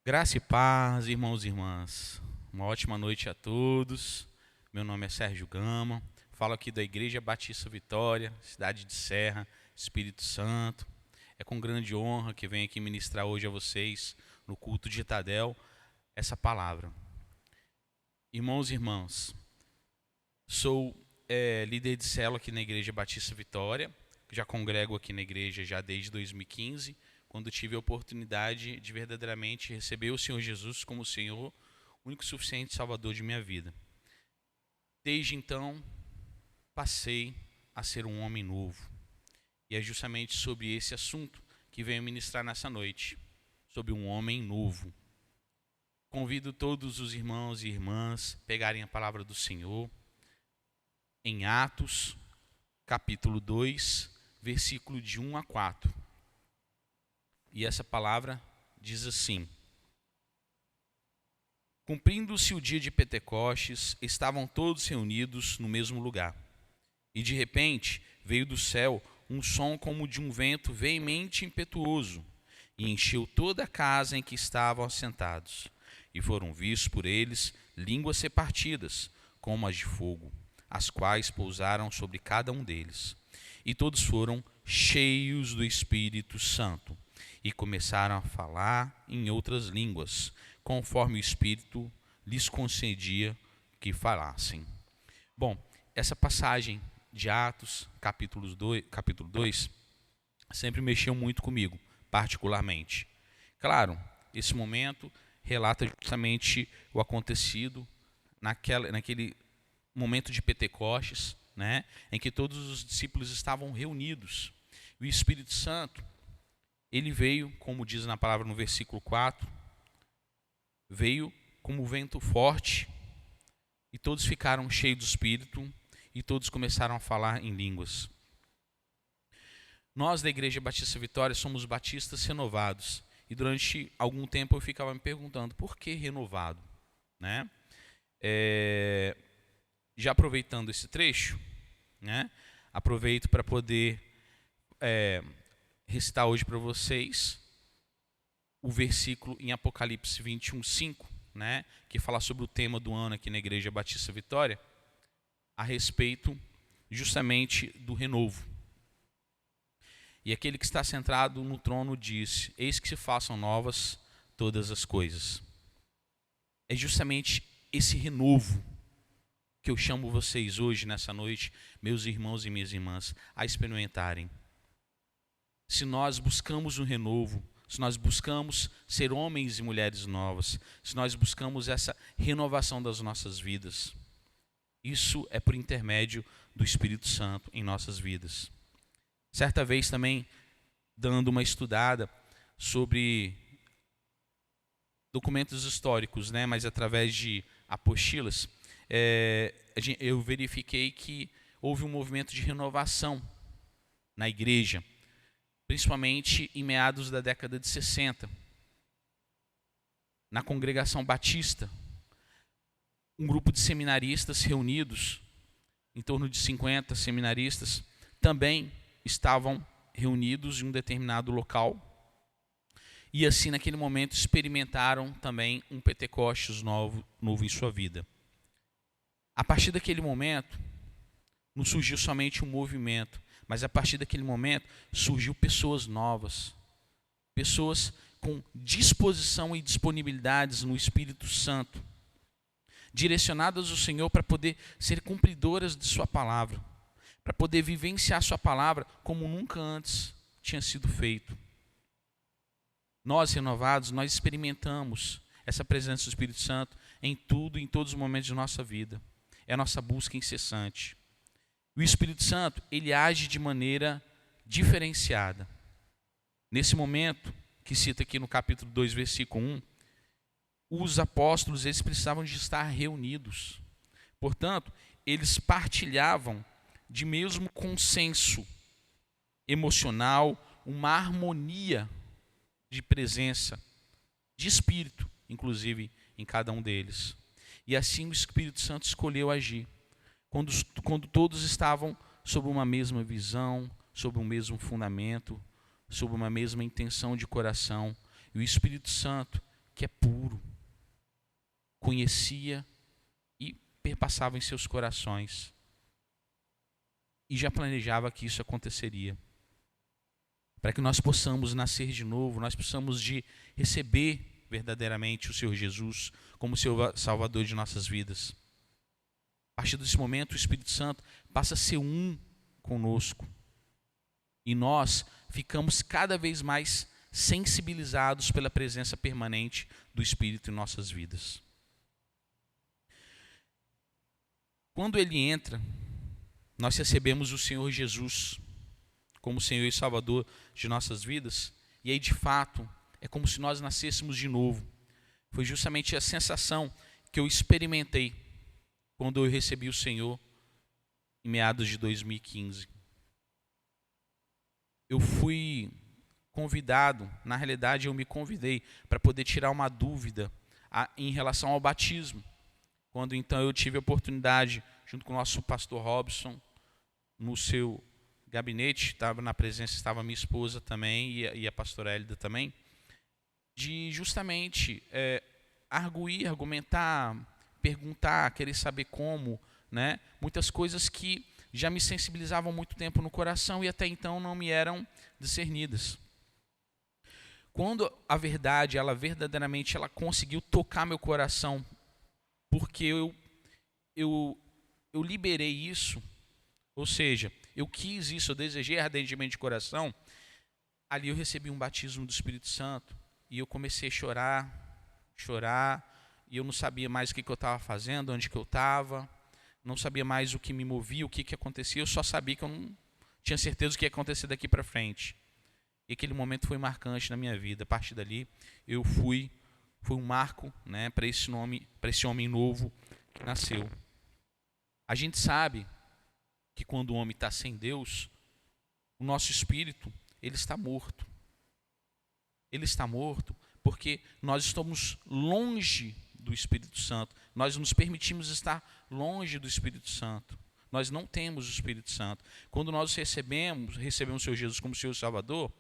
Graça e paz, irmãos e irmãs. Uma ótima noite a todos. Meu nome é Sérgio Gama. Falo aqui da Igreja Batista Vitória, cidade de Serra, Espírito Santo. É com grande honra que venho aqui ministrar hoje a vocês, no culto de Tadel, essa palavra. Irmãos e irmãs, sou líder de célula aqui na Igreja Batista Vitória. Já congrego aqui na igreja já desde 2015, quando tive a oportunidade de verdadeiramente receber o Senhor Jesus como o Senhor, único e suficiente Salvador de minha vida. Desde então, passei a ser um homem novo. E é justamente sobre esse assunto que venho ministrar nessa noite, sobre um homem novo. Convido todos os irmãos e irmãs a pegarem a palavra do Senhor em Atos, capítulo 2, versículo de 1 a 4. E essa palavra diz assim: Cumprindo-se o dia de Pentecostes, estavam todos reunidos no mesmo lugar. E de repente veio do céu um som como de um vento veemente e impetuoso, e encheu toda a casa em que estavam assentados. E foram vistos por eles línguas repartidas, como as de fogo, as quais pousaram sobre cada um deles. E todos foram cheios do Espírito Santo, e começaram a falar em outras línguas, conforme o Espírito lhes concedia que falassem. Bom, essa passagem de Atos, capítulo 2, sempre mexeu muito comigo, particularmente. Claro, esse momento relata justamente o acontecido naquele momento de Pentecostes, né, em que todos os discípulos estavam reunidos. O Espírito Santo, ele veio, como diz na palavra no versículo 4, veio como vento forte, e todos ficaram cheios do Espírito, e todos começaram a falar em línguas. Nós da Igreja Batista Vitória somos batistas renovados, e durante algum tempo eu ficava me perguntando, por que renovado? Né? Já aproveitando esse trecho, né, aproveito para poder recitar hoje para vocês o versículo em Apocalipse 21:5, né, que fala sobre o tema do ano aqui na Igreja Batista Vitória, a respeito justamente do renovo. E aquele que está sentado no trono diz: Eis que se façam novas todas as coisas. É justamente esse renovo que eu chamo vocês hoje, nessa noite, meus irmãos e minhas irmãs, a experimentarem. Se nós buscamos um renovo, se nós buscamos ser homens e mulheres novas, se nós buscamos essa renovação das nossas vidas, isso é por intermédio do Espírito Santo em nossas vidas. Certa vez também, dando uma estudada sobre documentos históricos, né, mas através de apostilas, eu verifiquei que houve um movimento de renovação na igreja, principalmente em meados da década de 60. Na congregação batista, um grupo de seminaristas reunidos, em torno de 50 seminaristas, também estavam reunidos em um determinado local, e assim naquele momento experimentaram também um Pentecostes novo em sua vida. A partir daquele momento, não surgiu somente um movimento, mas a partir daquele momento surgiu pessoas novas, pessoas com disposição e disponibilidades no Espírito Santo, direcionadas ao Senhor para poder ser cumpridoras de sua palavra, para poder vivenciar sua palavra como nunca antes tinha sido feito. Nós, renovados, nós experimentamos essa presença do Espírito Santo em tudo, em todos os momentos de nossa vida. É a nossa busca incessante. O Espírito Santo, ele age de maneira diferenciada. Nesse momento, que cita aqui no capítulo 2, versículo 1, os apóstolos, eles precisavam de estar reunidos. Portanto, eles partilhavam de mesmo consenso emocional, uma harmonia de presença, de espírito, inclusive, em cada um deles. E assim o Espírito Santo escolheu agir. Quando todos estavam sob uma mesma visão, sob um mesmo fundamento, sob uma mesma intenção de coração, e o Espírito Santo que é puro. Conhecia e perpassava em seus corações. E já planejava que isso aconteceria. Para que nós possamos nascer de novo, nós precisamos de receber verdadeiramente o Senhor Jesus como seu Salvador de nossas vidas. A partir desse momento, o Espírito Santo passa a ser um conosco. E nós ficamos cada vez mais sensibilizados pela presença permanente do Espírito em nossas vidas. Quando ele entra, nós recebemos o Senhor Jesus como Senhor e Salvador de nossas vidas. E aí, de fato, é como se nós nascêssemos de novo. Foi justamente a sensação que eu experimentei quando eu recebi o Senhor em meados de 2015. Eu fui convidado, na realidade eu me convidei para poder tirar uma dúvida em relação ao batismo. Quando então eu tive a oportunidade, junto com o nosso pastor Robson, no seu gabinete, estava na presença, estava minha esposa também e a pastora Hélida também, de justamente argumentar, perguntar, querer saber como, né? Muitas coisas que já me sensibilizavam há muito tempo no coração e até então não me eram discernidas. Quando a verdade, ela verdadeiramente ela conseguiu tocar meu coração, porque eu liberei isso, ou seja, eu quis isso, eu desejei ardentemente de coração, ali eu recebi um batismo do Espírito Santo e eu comecei a chorar, e eu não sabia mais o que eu estava fazendo, onde que eu estava, não sabia mais o que me movia, o que acontecia, eu só sabia que eu não tinha certeza do que ia acontecer daqui para frente. E aquele momento foi marcante na minha vida. A partir dali, eu fui um marco, né, para esse homem novo que nasceu. A gente sabe que quando o homem está sem Deus, o nosso espírito, ele está morto. Ele está morto porque nós estamos longe do Espírito Santo. Nós nos permitimos estar longe do Espírito Santo. Nós não temos o Espírito Santo. Quando nós recebemos o Senhor Jesus como Senhor e Salvador,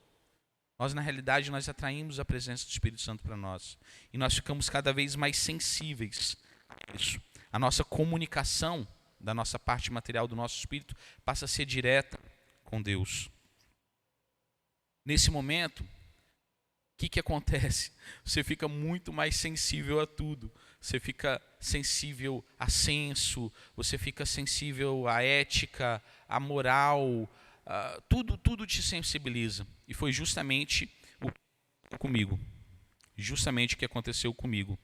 nós na realidade nós atraímos a presença do Espírito Santo para nós. E nós ficamos cada vez mais sensíveis a isso. A nossa comunicação da nossa parte material do nosso espírito passa a ser direta com Deus. Nesse momento, o que acontece? Você fica muito mais sensível a tudo. Você fica sensível a senso, você fica sensível à ética, à moral, tudo te sensibiliza. E foi justamente o que aconteceu comigo.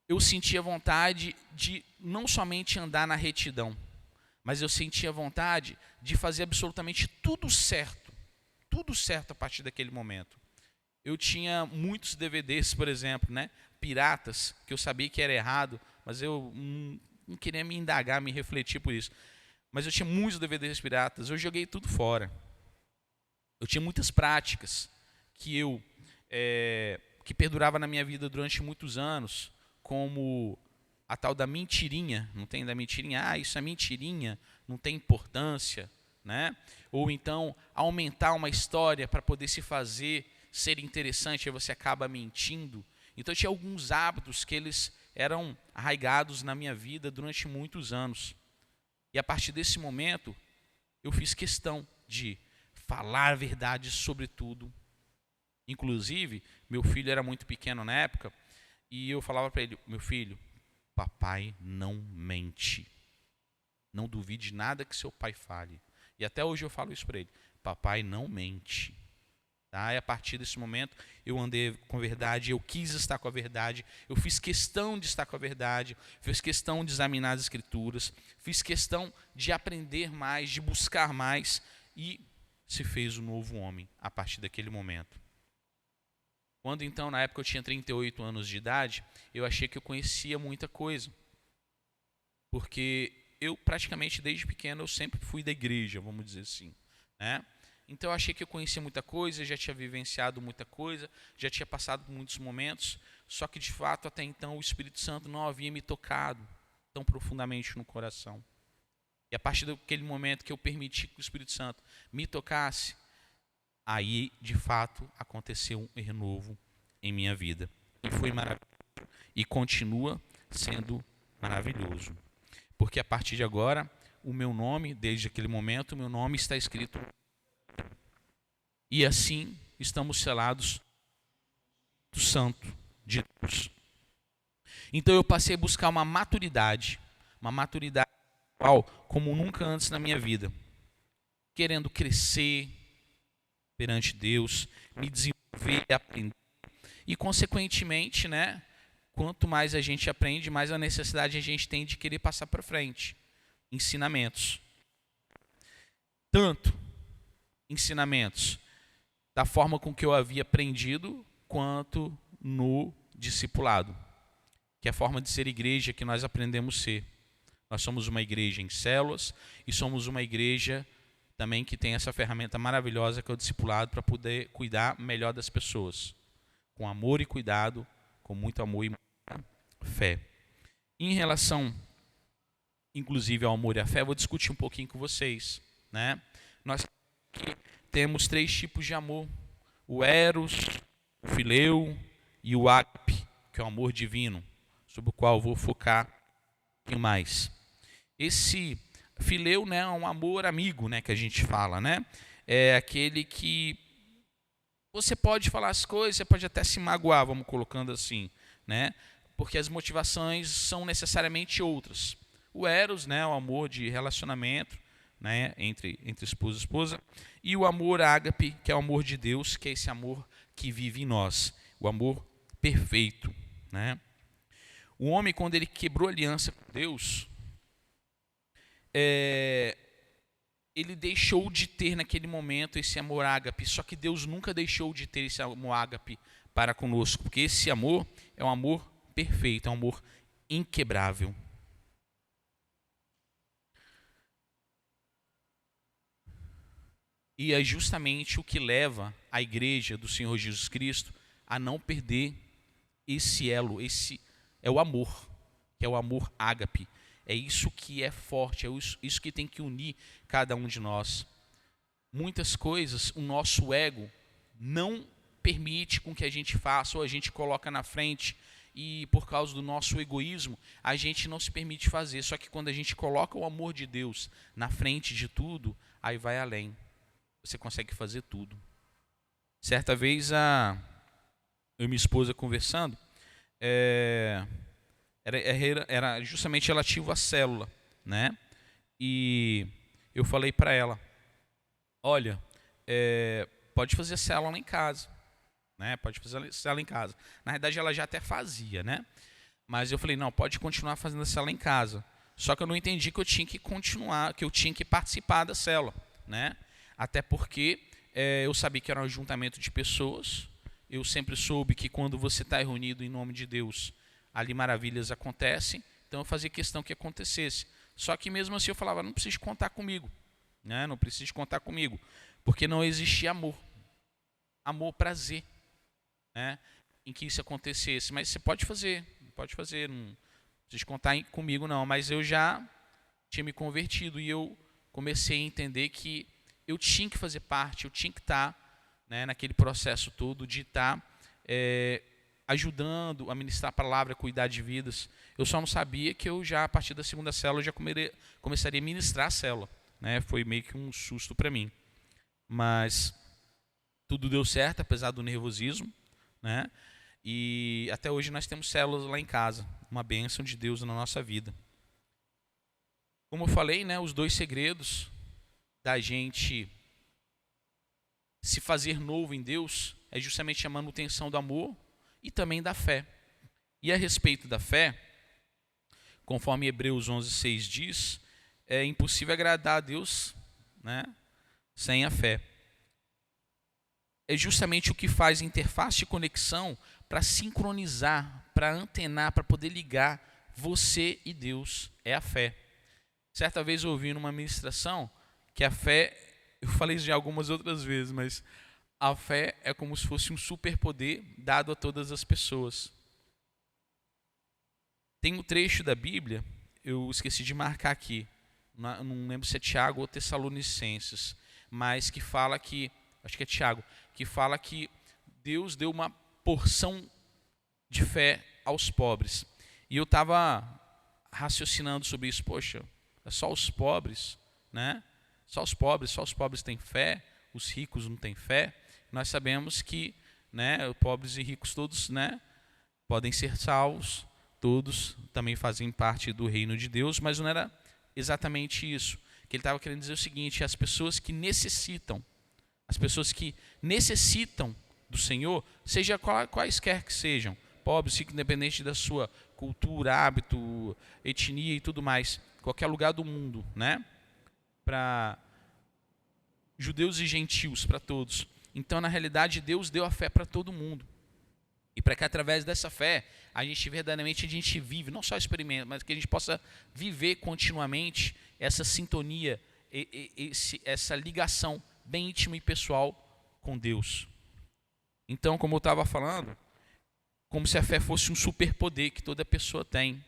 Eu sentia vontade de não somente andar na retidão, mas eu sentia vontade de fazer absolutamente tudo certo a partir daquele momento. Eu tinha muitos DVDs, por exemplo, né, piratas, que eu sabia que era errado, mas eu não queria me indagar, me refletir por isso. Mas eu tinha muitos DVDs piratas, eu joguei tudo fora. Eu tinha muitas práticas que perdurava na minha vida durante muitos anos, como a tal da mentirinha, não tem da mentirinha, isso é mentirinha, não tem importância, né? Ou então aumentar uma história para poder se fazer ser interessante, aí você acaba mentindo. Então eu tinha alguns hábitos que eles eram arraigados na minha vida durante muitos anos. E a partir desse momento, eu fiz questão de falar a verdade sobre tudo. Inclusive, meu filho era muito pequeno na época, e eu falava para ele, meu filho, papai não mente. Não duvide nada que seu pai fale. E até hoje eu falo isso para ele, papai não mente. Tá? E a partir desse momento, eu andei com a verdade, eu quis estar com a verdade, eu fiz questão de estar com a verdade, fiz questão de examinar as Escrituras, fiz questão de aprender mais, de buscar mais, e se fez um novo homem a partir daquele momento. Quando então, na época eu tinha 38 anos de idade, eu achei que eu conhecia muita coisa. Porque eu praticamente desde pequeno eu sempre fui da igreja, vamos dizer assim, né? Então eu achei que eu conhecia muita coisa, já tinha vivenciado muita coisa, já tinha passado por muitos momentos, só que de fato até então o Espírito Santo não havia me tocado tão profundamente no coração. E a partir daquele momento que eu permiti que o Espírito Santo me tocasse, aí de fato aconteceu um renovo em minha vida. E foi maravilhoso. E continua sendo maravilhoso. Porque a partir de agora, o meu nome, desde aquele momento, o meu nome está escrito. E assim estamos selados do Santo de Deus. Então eu passei a buscar uma maturidade como nunca antes na minha vida, querendo crescer perante Deus, me desenvolver, aprender. E consequentemente, né, quanto mais a gente aprende, mais a necessidade a gente tem de querer passar para frente ensinamentos. Tanto ensinamentos da forma com que eu havia aprendido, quanto no discipulado, que é a forma de ser igreja que nós aprendemos a ser. Nós somos uma igreja em células e somos uma igreja também que tem essa ferramenta maravilhosa que é o discipulado para poder cuidar melhor das pessoas, com amor e cuidado, com muito amor e muita fé. Em relação, inclusive, ao amor e à fé, eu vou discutir um pouquinho com vocês, né? Nós temos 3 tipos de amor: o eros, o fileu e o ágape, que é o amor divino, sobre o qual eu vou focar um pouquinho mais. Esse fileu, né, é um amor amigo, né, que a gente fala, né? É aquele que você pode falar as coisas, você pode até se magoar, vamos colocando assim, né? Porque as motivações são necessariamente outras. O eros, né, é o amor de relacionamento, né, entre esposo e esposa, e o amor ágape, que é o amor de Deus, que é esse amor que vive em nós, o amor perfeito, né? O homem, quando ele quebrou aliança com Deus, ele deixou de ter naquele momento esse amor ágape, só que Deus nunca deixou de ter esse amor ágape para conosco, porque esse amor é um amor perfeito, é um amor inquebrável. E é justamente o que leva a igreja do Senhor Jesus Cristo a não perder esse elo, esse é o amor, que é o amor ágape. É isso que é forte, é isso que tem que unir cada um de nós. Muitas coisas o nosso ego não permite com que a gente faça, ou a gente coloca na frente, e por causa do nosso egoísmo, a gente não se permite fazer. Só que quando a gente coloca o amor de Deus na frente de tudo, aí vai além. Você consegue fazer tudo. Certa vez, eu e minha esposa conversando, era justamente relativo à célula, né? E eu falei para ela, olha, pode fazer célula lá em casa, né? Pode fazer célula em casa. Na verdade, ela já até fazia, né? Mas eu falei, não, pode continuar fazendo a célula em casa. Só que eu não entendi que eu tinha que continuar, que eu tinha que participar da célula, né? Até porque eu sabia que era um ajuntamento de pessoas. Eu sempre soube que quando você está reunido em nome de Deus, ali maravilhas acontecem. Então eu fazia questão que acontecesse. Só que mesmo assim eu falava, não precisa contar comigo, né? Não precisa contar comigo, porque não existia amor, prazer, né? Em que isso acontecesse. Mas você pode fazer, não precisa contar comigo não. Mas eu já tinha me convertido e eu comecei a entender que eu tinha que fazer parte, eu tinha que estar, né, naquele processo todo de estar ajudando a ministrar a palavra, a cuidar de vidas. Eu só não sabia que eu já, a partir da segunda célula, já começaria a ministrar a célula, né? Foi meio que um susto para mim. Mas tudo deu certo, apesar do nervosismo, né? E até hoje nós temos células lá em casa, uma bênção de Deus na nossa vida. Como eu falei, né, os 2 segredos da gente se fazer novo em Deus é justamente a manutenção do amor e também da fé. E a respeito da fé, conforme Hebreus 11:6 diz, é impossível agradar a Deus, né, sem a fé. É justamente o que faz interface de conexão para sincronizar, para antenar, para poder ligar você e Deus, é a fé. Certa vez eu ouvi numa ministração que a fé, eu falei isso já algumas outras vezes, mas a fé é como se fosse um superpoder dado a todas as pessoas. Tem um trecho da Bíblia, eu esqueci de marcar aqui, não lembro se é Tiago ou Tessalonicenses, mas que fala que, acho que é Tiago, que fala que Deus deu uma porção de fé aos pobres. E eu estava raciocinando sobre isso. Poxa, é só os pobres, né? Só os pobres têm fé, os ricos não têm fé. Nós sabemos que, né, pobres e ricos todos, né, podem ser salvos, todos também fazem parte do reino de Deus, mas não era exatamente isso. Que ele estava querendo dizer o seguinte: as pessoas que necessitam do Senhor, seja quaisquer que sejam, pobres, ricos, independente da sua cultura, hábito, etnia e tudo mais, qualquer lugar do mundo, né? Para judeus e gentios, para todos. Então, na realidade, Deus deu a fé para todo mundo. E para que através dessa fé, a gente vive, não só experimenta, mas que a gente possa viver continuamente essa sintonia, essa ligação bem íntima e pessoal com Deus. Então, como eu estava falando, como se a fé fosse um superpoder que toda pessoa tem.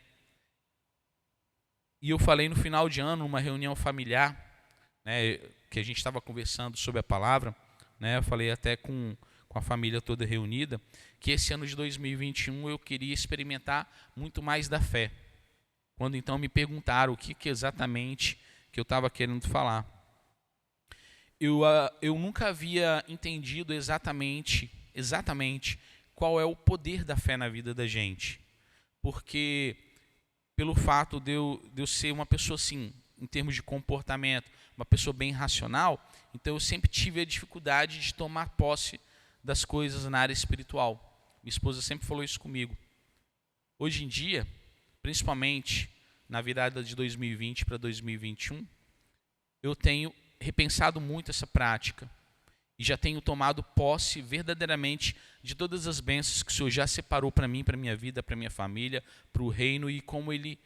E eu falei no final de ano, numa reunião familiar, né, que a gente estava conversando sobre a palavra, né, eu falei até com a família toda reunida, que esse ano de 2021 eu queria experimentar muito mais da fé. Quando então me perguntaram o que exatamente que eu estava querendo falar. Eu nunca havia entendido exatamente qual é o poder da fé na vida da gente. Porque pelo fato de eu ser uma pessoa assim, em termos de comportamento, uma pessoa bem racional, então eu sempre tive a dificuldade de tomar posse das coisas na área espiritual. Minha esposa sempre falou isso comigo. Hoje em dia, principalmente na virada de 2020 para 2021, eu tenho repensado muito essa prática e já tenho tomado posse verdadeiramente de todas as bênçãos que o Senhor já separou para mim, para minha vida, para minha família, para o reino, e como Ele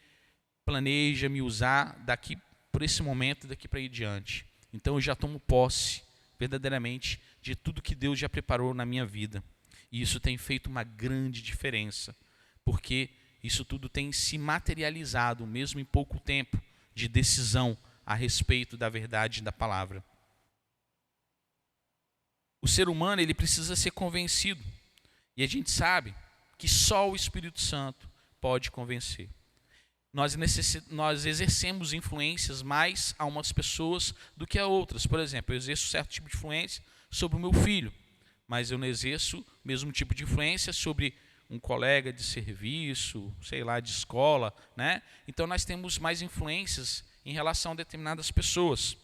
planeja me usar daqui por esse momento, daqui para aí diante. Então eu já tomo posse verdadeiramente de tudo que Deus já preparou na minha vida. E isso tem feito uma grande diferença, porque isso tudo tem se materializado, mesmo em pouco tempo de decisão a respeito da verdade da palavra. O ser humano, ele precisa ser convencido. E a gente sabe que só o Espírito Santo pode convencer. Nós exercemos influências mais a umas pessoas do que a outras. Por exemplo, eu exerço certo tipo de influência sobre o meu filho, mas eu não exerço o mesmo tipo de influência sobre um colega de serviço, sei lá, de escola, né? Então nós temos mais influências em relação a determinadas pessoas.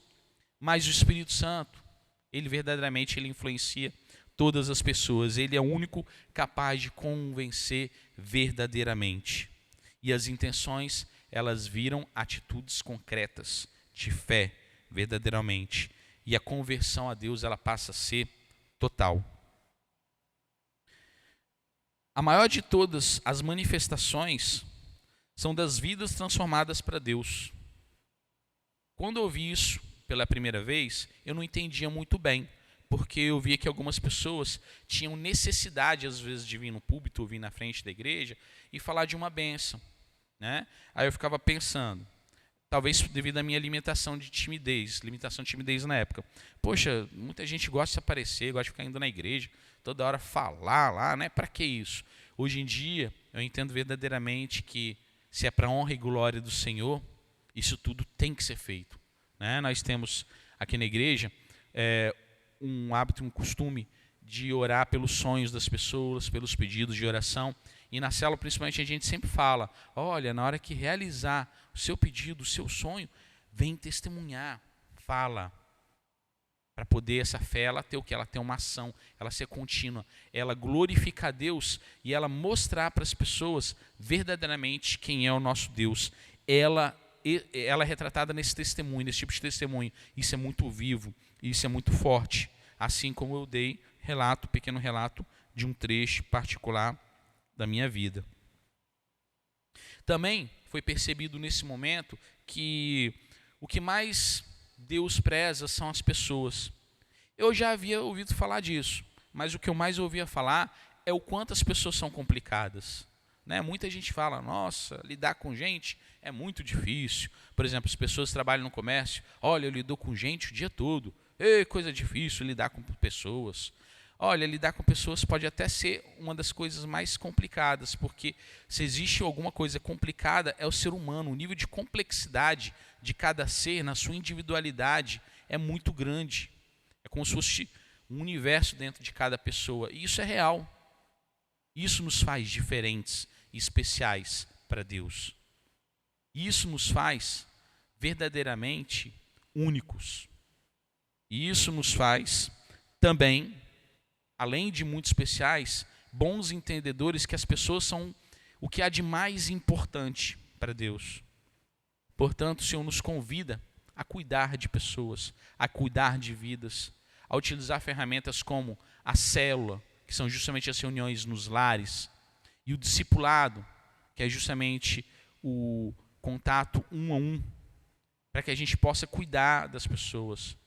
Mas o Espírito Santo, ele verdadeiramente influencia todas as pessoas. Ele é o único capaz de convencer verdadeiramente. E as intenções, elas viram atitudes concretas de fé, verdadeiramente. E a conversão a Deus, ela passa a ser total. A maior de todas as manifestações são das vidas transformadas para Deus. Quando eu ouvi isso pela primeira vez, eu não entendia muito bem, porque eu via que algumas pessoas tinham necessidade, às vezes, de vir no púlpito ou vir na frente da igreja e falar de uma bênção, né? Aí eu ficava pensando, talvez devido à minha limitação de timidez na época. Poxa, muita gente gosta de se aparecer, gosta de ficar indo na igreja, toda hora falar lá, né? Para que isso? Hoje em dia, eu entendo verdadeiramente que se é para a honra e glória do Senhor, isso tudo tem que ser feito, né? Nós temos aqui na igreja um hábito, um costume de orar pelos sonhos das pessoas, pelos pedidos de oração. E na célula, principalmente, a gente sempre fala, olha, na hora que realizar o seu pedido, o seu sonho, vem testemunhar, fala. Para poder essa fé, ela ter o quê? Ela ter uma ação, ela ser contínua. Ela glorificar a Deus e ela mostrar para as pessoas verdadeiramente quem é o nosso Deus. Ela é retratada nesse testemunho, nesse tipo de testemunho. Isso é muito vivo, isso é muito forte. Assim como eu dei pequeno relato de um trecho particular da minha vida. Também foi percebido nesse momento que o que mais Deus preza são as pessoas. Eu já havia ouvido falar disso, mas o que eu mais ouvia falar é o quanto as pessoas são complicadas. Né? Muita gente fala, nossa, lidar com gente é muito difícil. Por exemplo, as pessoas trabalham no comércio, olha, eu lido com gente o dia todo. Ei, coisa difícil lidar com pessoas. Olha, lidar com pessoas pode até ser uma das coisas mais complicadas, porque se existe alguma coisa complicada, é o ser humano. O nível de complexidade de cada ser, na sua individualidade, é muito grande. É como se fosse um universo dentro de cada pessoa. E isso é real. Isso nos faz diferentes e especiais para Deus. Isso nos faz verdadeiramente únicos. E isso nos faz também, além de muito especiais, bons entendedores que as pessoas são o que há de mais importante para Deus. Portanto, o Senhor nos convida a cuidar de pessoas, a cuidar de vidas, a utilizar ferramentas como a célula, que são justamente as reuniões nos lares, e o discipulado, que é justamente o contato um a um, para que a gente possa cuidar das pessoas.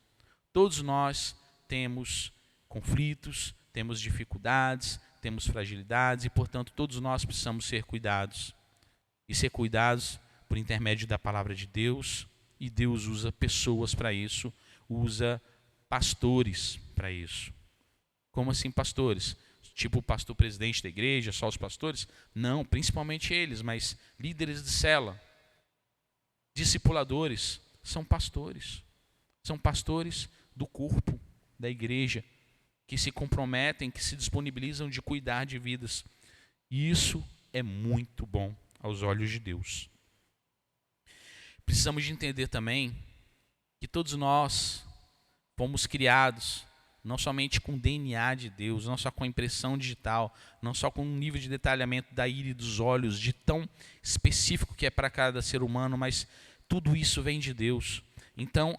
Todos nós temos conflitos, temos dificuldades, temos fragilidades e, portanto, todos nós precisamos ser cuidados. E ser cuidados por intermédio da palavra de Deus, e Deus usa pessoas para isso, usa pastores para isso. Como assim pastores? Tipo o pastor presidente da igreja, só os pastores? Não, principalmente eles, mas líderes de célula, discipuladores, são pastores. São pastores do corpo da igreja, que se comprometem, que se disponibilizam de cuidar de vidas. E isso é muito bom aos olhos de Deus. Precisamos de entender também que todos nós fomos criados não somente com o DNA de Deus, não só com a impressão digital, não só com um nível de detalhamento da íris dos olhos, de tão específico que é para cada ser humano, mas tudo isso vem de Deus. Então,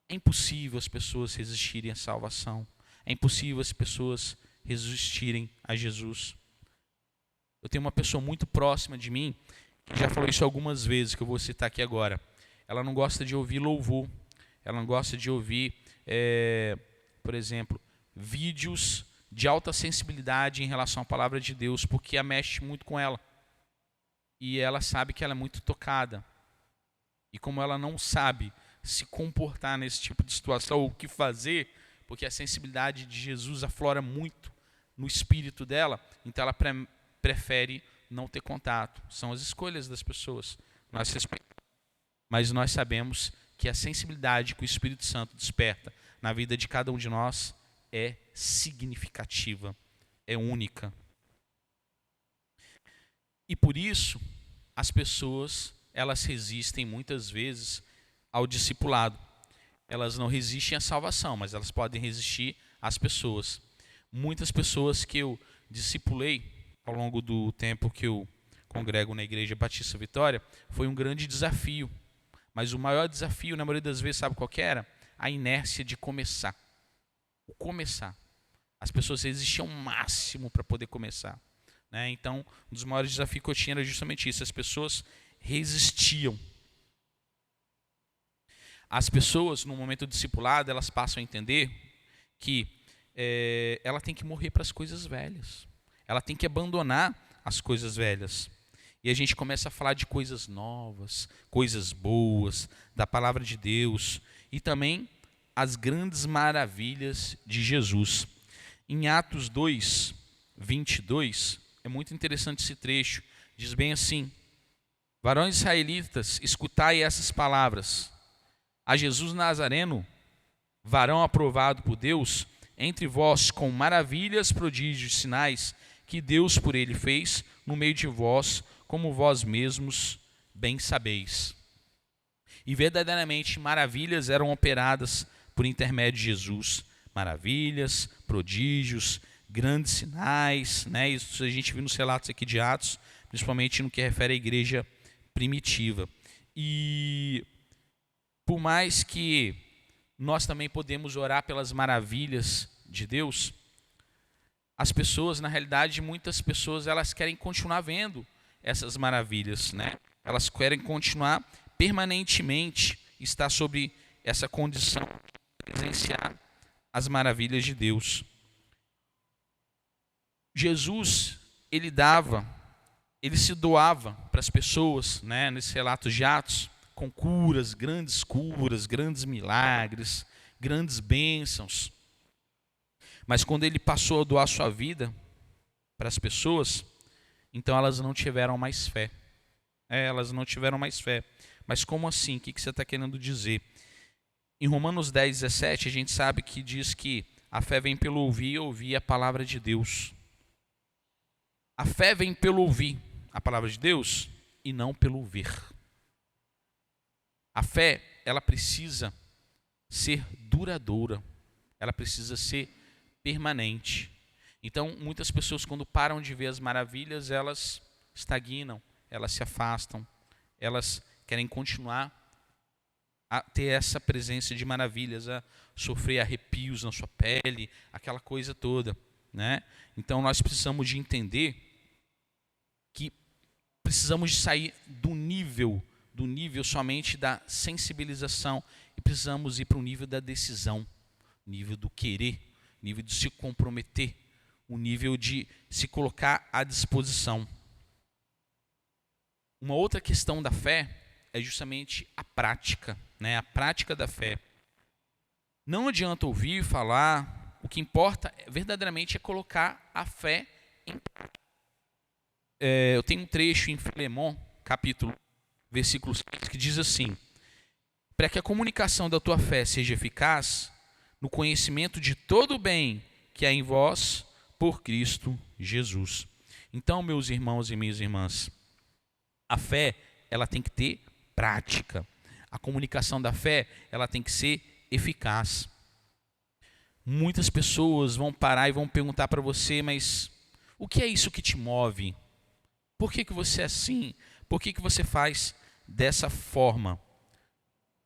é impossível as pessoas resistirem à salvação. É impossível as pessoas resistirem a Jesus. Eu tenho uma pessoa muito próxima de mim, que já falou isso algumas vezes, que eu vou citar aqui agora. Ela não gosta de ouvir louvor. Ela não gosta de ouvir, por exemplo, vídeos de alta sensibilidade em relação à palavra de Deus, porque a mexe muito com ela. E ela sabe que ela é muito tocada. E como ela não sabe se comportar nesse tipo de situação, ou o que fazer, porque a sensibilidade de Jesus aflora muito no espírito dela, então ela prefere não ter contato. São as escolhas das pessoas. Nós respeitamos, mas nós sabemos que a sensibilidade que o Espírito Santo desperta na vida de cada um de nós é significativa, é única. E por isso, as pessoas, elas resistem muitas vezes ao discipulado. Elas não resistem à salvação, mas elas podem resistir às pessoas. Muitas pessoas que eu discipulei ao longo do tempo que eu congrego na Igreja Batista Vitória, foi um grande desafio. Mas o maior desafio, na maioria das vezes, sabe qual que era? A inércia de começar. O começar. As pessoas resistiam ao máximo para poder começar. Né? Então, um dos maiores desafios que eu tinha era justamente isso. As pessoas resistiam. As pessoas, no momento do discipulado, elas passam a entender que ela tem que morrer para as coisas velhas. Ela tem que abandonar as coisas velhas. E a gente começa a falar de coisas novas, coisas boas, da palavra de Deus e também as grandes maravilhas de Jesus. Em Atos 2, 22, é muito interessante esse trecho. Diz bem assim: varões israelitas, escutai essas palavras. A Jesus Nazareno, varão aprovado por Deus, entre vós com maravilhas, prodígios e sinais que Deus por ele fez no meio de vós, como vós mesmos bem sabeis. E verdadeiramente maravilhas eram operadas por intermédio de Jesus. Maravilhas, prodígios, grandes sinais, né? Isso a gente viu nos relatos aqui de Atos, principalmente no que refere à igreja primitiva. E por mais que nós também podemos orar pelas maravilhas de Deus, as pessoas, na realidade, muitas pessoas, elas querem continuar vendo essas maravilhas, né? Elas querem continuar permanentemente estar sob essa condição de presenciar as maravilhas de Deus. Jesus, ele se doava para as pessoas, né? Nesse relato de Atos, com curas, grandes milagres, grandes bênçãos. Mas quando ele passou a doar sua vida para as pessoas, então elas não tiveram mais fé. Elas não tiveram mais fé. Mas como assim? O que você está querendo dizer? Em Romanos 10, 17, a gente sabe que diz que a fé vem pelo ouvir e ouvir a palavra de Deus. A fé vem pelo ouvir a palavra de Deus e não pelo ver. A fé, ela precisa ser duradoura. Ela precisa ser permanente. Então, muitas pessoas, quando param de ver as maravilhas, elas estagnam, elas se afastam, elas querem continuar a ter essa presença de maravilhas, a sofrer arrepios na sua pele, aquela coisa toda, né? Então, nós precisamos de entender que precisamos de sair do nível somente da sensibilização e precisamos ir para o nível da decisão, nível do querer, nível de se comprometer, o nível de se colocar à disposição. Uma outra questão da fé é justamente a prática, né? A prática da fé. Não adianta ouvir falar, o que importa verdadeiramente é colocar a fé em prática. Eu tenho um trecho em Filemon, capítulo, versículo 6, que diz assim: para que a comunicação da tua fé seja eficaz, no conhecimento de todo o bem que há em vós, por Cristo Jesus. Então, meus irmãos e minhas irmãs, a fé, ela tem que ter prática. A comunicação da fé, ela tem que ser eficaz. Muitas pessoas vão parar e vão perguntar para você, mas o que é isso que te move? Por que você é assim? Por que você faz dessa forma?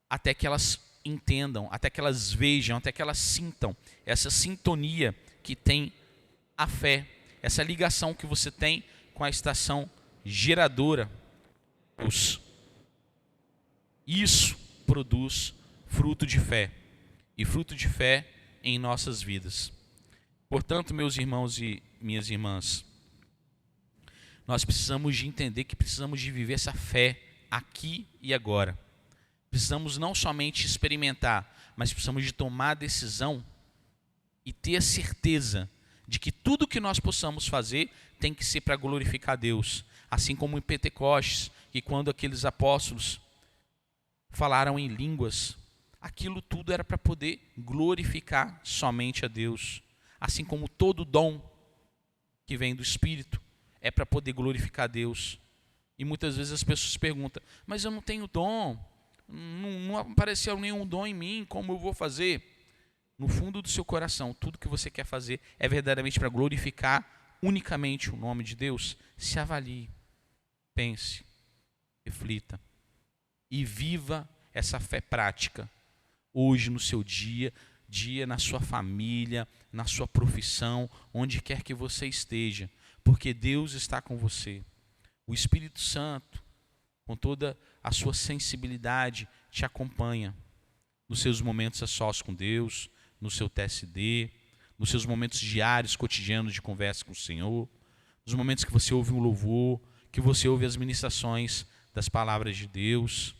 Até que elas entendam, até que elas vejam, até que elas sintam essa sintonia que tem a fé, essa ligação que você tem com a estação geradora. Isso produz fruto de fé, e fruto de fé em nossas vidas. Portanto, meus irmãos e minhas irmãs, nós precisamos de entender que precisamos de viver essa fé aqui e agora. Precisamos não somente experimentar, mas precisamos de tomar a decisão e ter a certeza de que tudo que nós possamos fazer tem que ser para glorificar a Deus. Assim como em Pentecostes, que quando aqueles apóstolos falaram em línguas, aquilo tudo era para poder glorificar somente a Deus. Assim como todo dom que vem do Espírito é para poder glorificar a Deus. E muitas vezes as pessoas perguntam, mas eu não tenho dom, não apareceu nenhum dom em mim, como eu vou fazer? No fundo do seu coração, tudo que você quer fazer é verdadeiramente para glorificar unicamente o nome de Deus? Se avalie, pense, reflita e viva essa fé prática hoje no seu dia, na sua família, na sua profissão, onde quer que você esteja, porque Deus está com você. O Espírito Santo, com toda a sua sensibilidade, te acompanha nos seus momentos a sós com Deus, no seu TSD, nos seus momentos diários, cotidianos de conversa com o Senhor, nos momentos que você ouve um louvor, que você ouve as ministrações das palavras de Deus,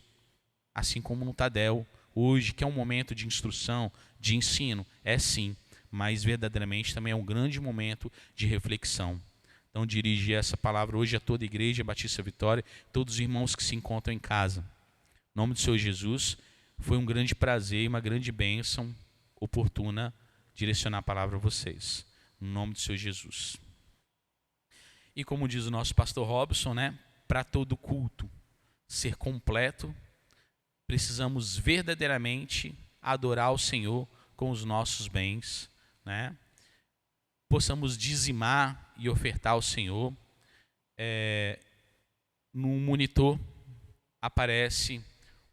assim como no Tadel, hoje, que é um momento de instrução, de ensino, é sim, mas verdadeiramente também é um grande momento de reflexão. Então, dirigi essa palavra hoje a toda a igreja, Batista Vitória, todos os irmãos que se encontram em casa. Em nome do Senhor Jesus, foi um grande prazer e uma grande bênção oportuna direcionar a palavra a vocês. Em nome do Senhor Jesus. E como diz o nosso pastor Robson, né, para todo culto ser completo, precisamos verdadeiramente adorar o Senhor com os nossos bens, né? Possamos dizimar e ofertar ao Senhor. No monitor aparece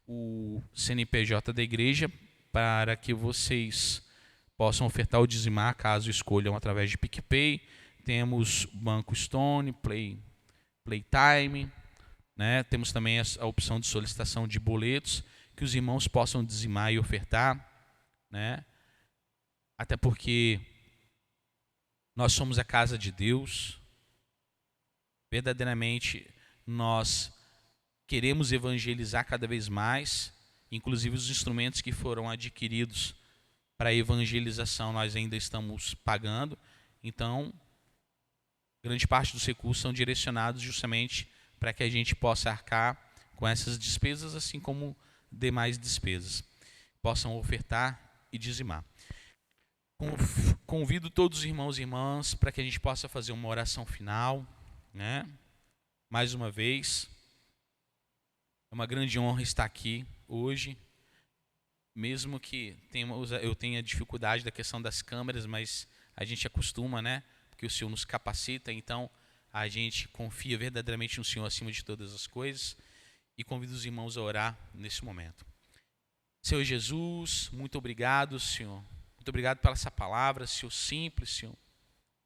o CNPJ da igreja para que vocês possam ofertar ou dizimar, caso escolham através de PicPay. Temos Banco Stone, Playtime, né? Temos também a opção de solicitação de boletos, que os irmãos possam dizimar e ofertar, né? Até porque nós somos a casa de Deus. Verdadeiramente, nós queremos evangelizar cada vez mais, inclusive os instrumentos que foram adquiridos Para a evangelização nós ainda estamos pagando, então grande parte dos recursos são direcionados justamente para que a gente possa arcar com essas despesas, assim como demais despesas, possam ofertar e dizimar. Convido todos os irmãos e irmãs para que a gente possa fazer uma oração final, né? Mais uma vez, é uma grande honra estar aqui hoje, mesmo que eu tenha dificuldade da questão das câmeras, mas a gente acostuma, né? Porque o Senhor nos capacita, então a gente confia verdadeiramente no Senhor acima de todas as coisas e convido os irmãos a orar nesse momento. Senhor Jesus, muito obrigado, Senhor. Muito obrigado pela essa palavra, Senhor, simples, Senhor,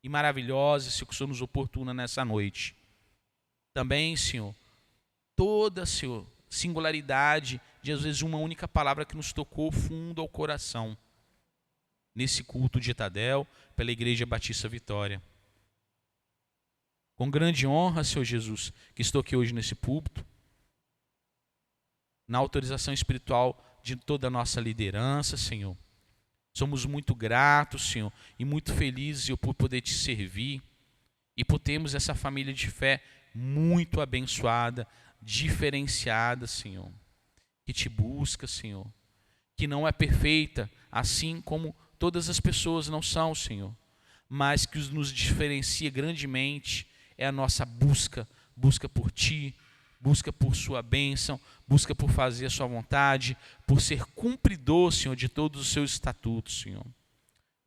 e maravilhosa, Senhor, que o Senhor nos oportuna nessa noite. Também, Senhor, toda, Senhor, singularidade de às vezes uma única palavra que nos tocou fundo ao coração nesse culto de Tadel, pela Igreja Batista Vitória. Com grande honra, Senhor Jesus, que estou aqui hoje nesse púlpito, na autorização espiritual de toda a nossa liderança, Senhor. Somos muito gratos, Senhor, e muito felizes por poder te servir e por termos essa família de fé muito abençoada, diferenciada, Senhor, que te busca, Senhor, que não é perfeita, assim como todas as pessoas não são, Senhor, mas que nos diferencia grandemente é a nossa busca por ti, busca por sua bênção, busca por fazer a sua vontade, por ser cumpridor, Senhor, de todos os seus estatutos, Senhor.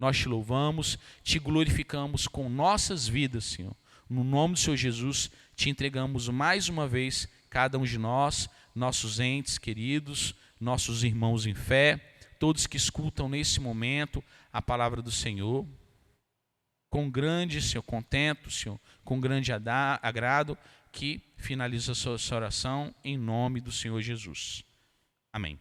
Nós te louvamos, te glorificamos com nossas vidas, Senhor. No nome do Senhor Jesus, te entregamos mais uma vez cada um de nós, nossos entes queridos, nossos irmãos em fé, todos que escutam nesse momento a palavra do Senhor. Com grande, Senhor, contento, Senhor, com grande agrado, que finaliza a sua oração em nome do Senhor Jesus. Amém.